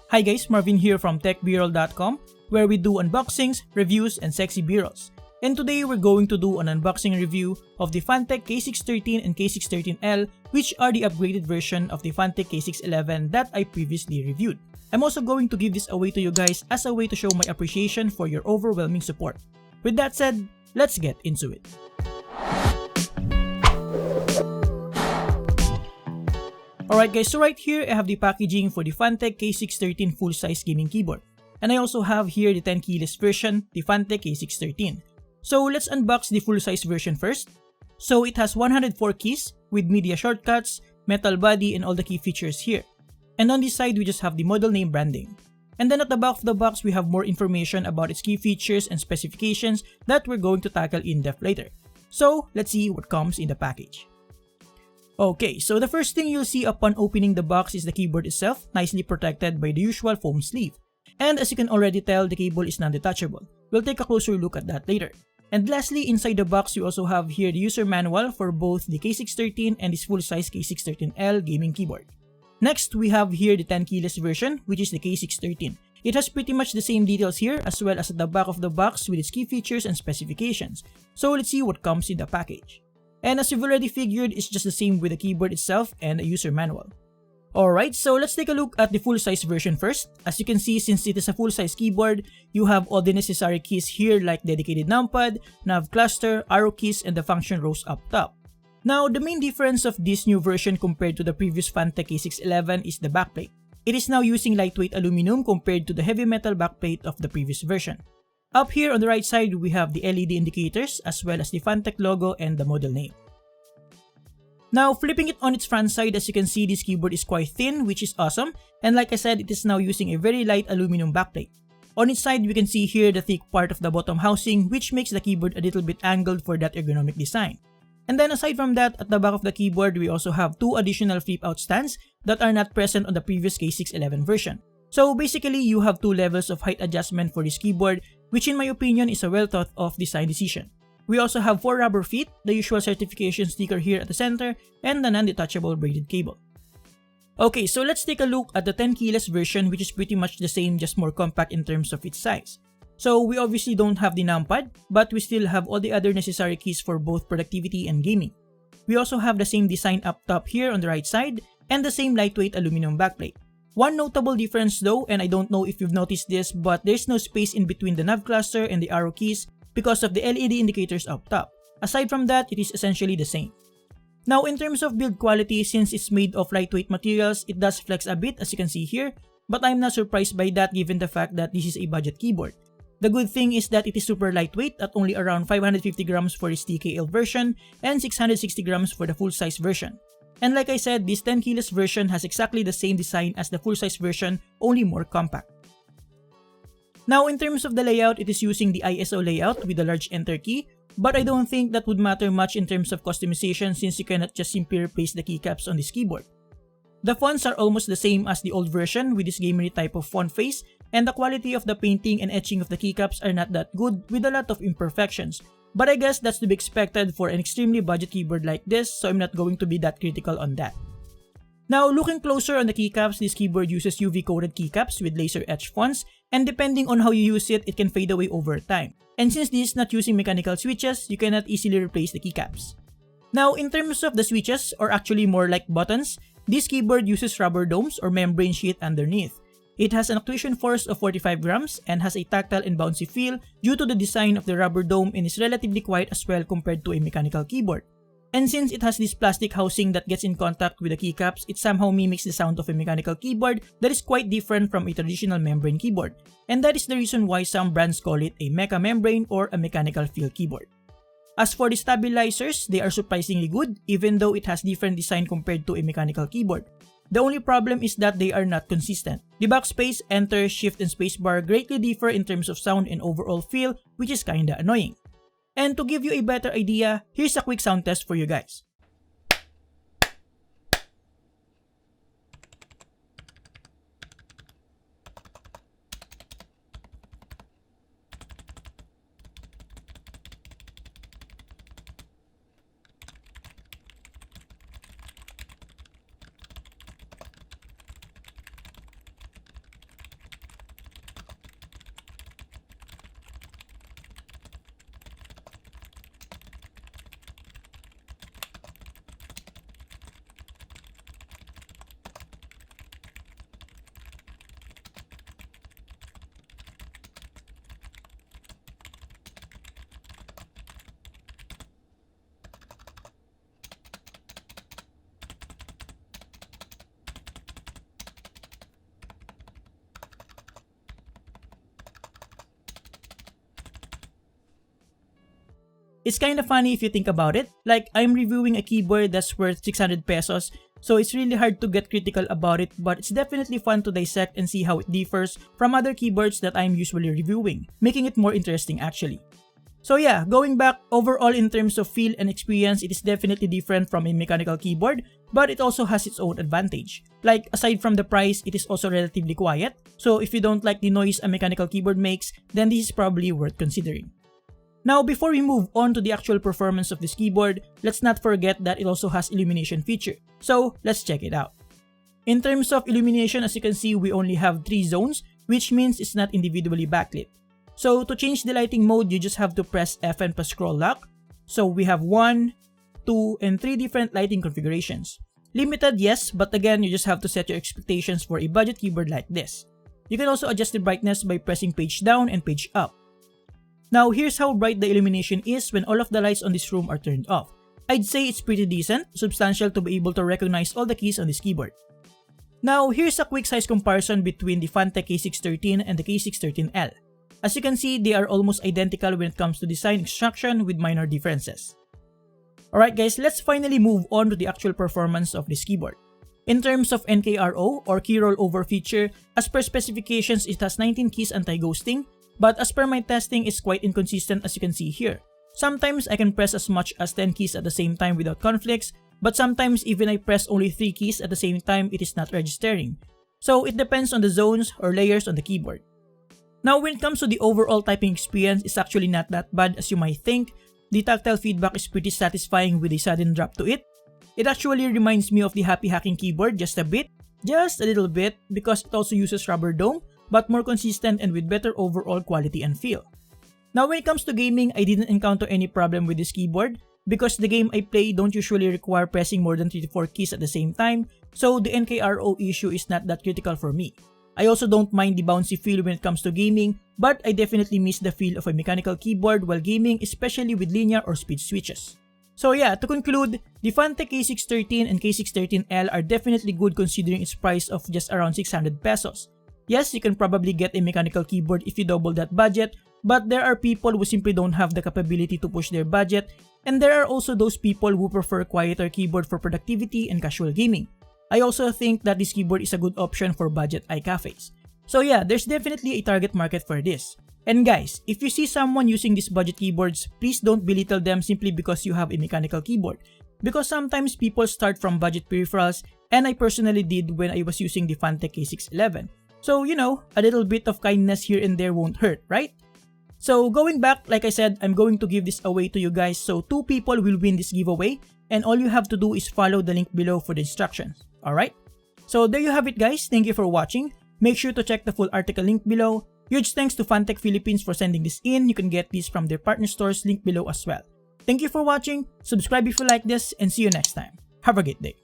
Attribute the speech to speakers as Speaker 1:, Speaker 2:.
Speaker 1: Hi guys, Marvin here from TechBroll.com, where we do unboxings, reviews, and sexy b-rolls. And today we're going to do an unboxing review of the Fantech K613 and K613L, which are the upgraded version of the Fantech K611 that I previously reviewed. I'm also going to give this away to you guys as a way to show my appreciation for your overwhelming support. With that said, let's get into it. Alright guys, so right here I have the packaging for the Fantech K613 full-size gaming keyboard. And I also have here the 10 keyless version, the Fantech K613. So let's unbox the full-size version first. So it has 104 keys with media shortcuts, metal body, and all the key features here. And on this side we just have the model name branding. And then at the back of the box we have more information about its key features and specifications that we're going to tackle in depth later. So let's see what comes in the package. Okay, so the first thing you'll see upon opening the box is the keyboard itself, nicely protected by the usual foam sleeve. And as you can already tell, the cable is non-detachable. We'll take a closer look at that later. And lastly, inside the box you also have here the user manual for both the K613 and this full-size K613L gaming keyboard. Next, we have here the 10 keyless version, which is the K613. It has pretty much the same details here as well as at the back of the box with its key features and specifications. So let's see what comes in the package. And as you've already figured, it's just the same with the keyboard itself and a user manual. Alright, so let's take a look at the full-size version first. As you can see, since it is a full-size keyboard, you have all the necessary keys here like dedicated numpad, nav cluster, arrow keys, and the function rows up top. Now, the main difference of this new version compared to the previous Fantech K611 is the backplate. It is now using lightweight aluminum compared to the heavy metal backplate of the previous version. Up here on the right side, we have the LED indicators as well as the Fantech logo and the model name. Now, flipping it on its front side, as you can see, this keyboard is quite thin, which is awesome. And like I said, it is now using a very light aluminum backplate. On its side, we can see here the thick part of the bottom housing, which makes the keyboard a little bit angled for that ergonomic design. And then aside from that, at the back of the keyboard, we also have two additional flip-out stands that are not present on the previous K611 version. So basically, you have two levels of height adjustment for this keyboard, which in my opinion is a well thought of design decision. We also have 4 rubber feet, the usual certification sticker here at the center, and the non-detachable braided cable. Okay, so let's take a look at the 10 keyless version, which is pretty much the same, just more compact in terms of its size. So we obviously don't have the numpad, but we still have all the other necessary keys for both productivity and gaming. We also have the same design up top here on the right side, and the same lightweight aluminum backplate. One notable difference though, and I don't know if you've noticed this, but there's no space in between the nav cluster and the arrow keys because of the LED indicators up top. Aside from that, it is essentially the same. Now in terms of build quality, since it's made of lightweight materials, it does flex a bit as you can see here, but I'm not surprised by that given the fact that this is a budget keyboard. The good thing is that it is super lightweight at only around 550 grams for its TKL version and 660 grams for the full-size version. And like I said, this 10 keyless version has exactly the same design as the full-size version, only more compact. Now in terms of the layout, it is using the ISO layout with a large enter key, but I don't think that would matter much in terms of customization since you cannot just simply replace the keycaps on this keyboard. The fonts are almost the same as the old version with this gamery type of font face, and the quality of the painting and etching of the keycaps are not that good with a lot of imperfections. But I guess that's to be expected for an extremely budget keyboard like this, so I'm not going to be that critical on that. Now looking closer on the keycaps, this keyboard uses UV coated keycaps with laser etched fonts, and depending on how you use it, it can fade away over time. And since this is not using mechanical switches, you cannot easily replace the keycaps. Now in terms of the switches, or actually more like buttons, this keyboard uses rubber domes or membrane sheet underneath. It has an actuation force of 45 grams and has a tactile and bouncy feel due to the design of the rubber dome and is relatively quiet as well compared to a mechanical keyboard. And since it has this plastic housing that gets in contact with the keycaps, it somehow mimics the sound of a mechanical keyboard that is quite different from a traditional membrane keyboard. And that is the reason why some brands call it a mecha membrane or a mechanical feel keyboard. As for the stabilizers, they are surprisingly good even though it has different design compared to a mechanical keyboard. The only problem is that they are not consistent. The backspace, enter, shift, and spacebar greatly differ in terms of sound and overall feel, which is kinda annoying. And to give you a better idea, here's a quick sound test for you guys. It's kinda funny if you think about it. Like, I'm reviewing a keyboard that's worth 600 pesos, so it's really hard to get critical about it, but it's definitely fun to dissect and see how it differs from other keyboards that I'm usually reviewing, making it more interesting actually. So yeah, going back, overall in terms of feel and experience, it is definitely different from a mechanical keyboard, but it also has its own advantage. Like, aside from the price, it is also relatively quiet, so if you don't like the noise a mechanical keyboard makes, then this is probably worth considering. Now, before we move on to the actual performance of this keyboard, let's not forget that it also has illumination feature, so let's check it out. In terms of illumination, as you can see, we only have 3 zones, which means it's not individually backlit. So to change the lighting mode, you just have to press F and press scroll lock. So we have 1, 2, and 3 different lighting configurations. Limited, yes, but again, you just have to set your expectations for a budget keyboard like this. You can also adjust the brightness by pressing page down and page up. Now here's how bright the illumination is when all of the lights on this room are turned off. I'd say it's pretty decent, substantial to be able to recognize all the keys on this keyboard. Now here's a quick size comparison between the Fantech K613 and the K613L. As you can see, they are almost identical when it comes to design instruction with minor differences. Alright guys, let's finally move on to the actual performance of this keyboard. In terms of NKRO or key rollover feature, as per specifications it has 19 keys anti-ghosting, but as per my testing it's quite inconsistent as you can see here. Sometimes I can press as much as 10 keys at the same time without conflicts, but sometimes even I press only 3 keys at the same time it is not registering. So it depends on the zones or layers on the keyboard. Now when it comes to the overall typing experience, it's actually not that bad as you might think. The tactile feedback is pretty satisfying with a sudden drop to it. It actually reminds me of the Happy Hacking keyboard just a little bit, because it also uses rubber dome, but more consistent and with better overall quality and feel. Now when it comes to gaming, I didn't encounter any problem with this keyboard, because the game I play don't usually require pressing more than 3 to 4 keys at the same time, so the NKRO issue is not that critical for me. I also don't mind the bouncy feel when it comes to gaming, but I definitely miss the feel of a mechanical keyboard while gaming, especially with linear or speed switches. So yeah, to conclude, the Fantech K613 and K613L are definitely good considering its price of just around 600 pesos. Yes, you can probably get a mechanical keyboard if you double that budget, but there are people who simply don't have the capability to push their budget, and there are also those people who prefer a quieter keyboard for productivity and casual gaming. I also think that this keyboard is a good option for budget iCafes. So yeah, there's definitely a target market for this. And guys, if you see someone using these budget keyboards, please don't belittle them simply because you have a mechanical keyboard. Because sometimes people start from budget peripherals, and I personally did when I was using the Fantech K611. So you know, a little bit of kindness here and there won't hurt, right? So going back, like I said, I'm going to give this away to you guys, so 2 people will win this giveaway, and all you have to do is follow the link below for the instructions. Alright? So there you have it guys, thank you for watching. Make sure to check the full article link below. Huge thanks to Fantech Philippines for sending this in. You can get these from their partner stores link below as well. Thank you for watching, subscribe if you like this, and see you next time. Have a great day.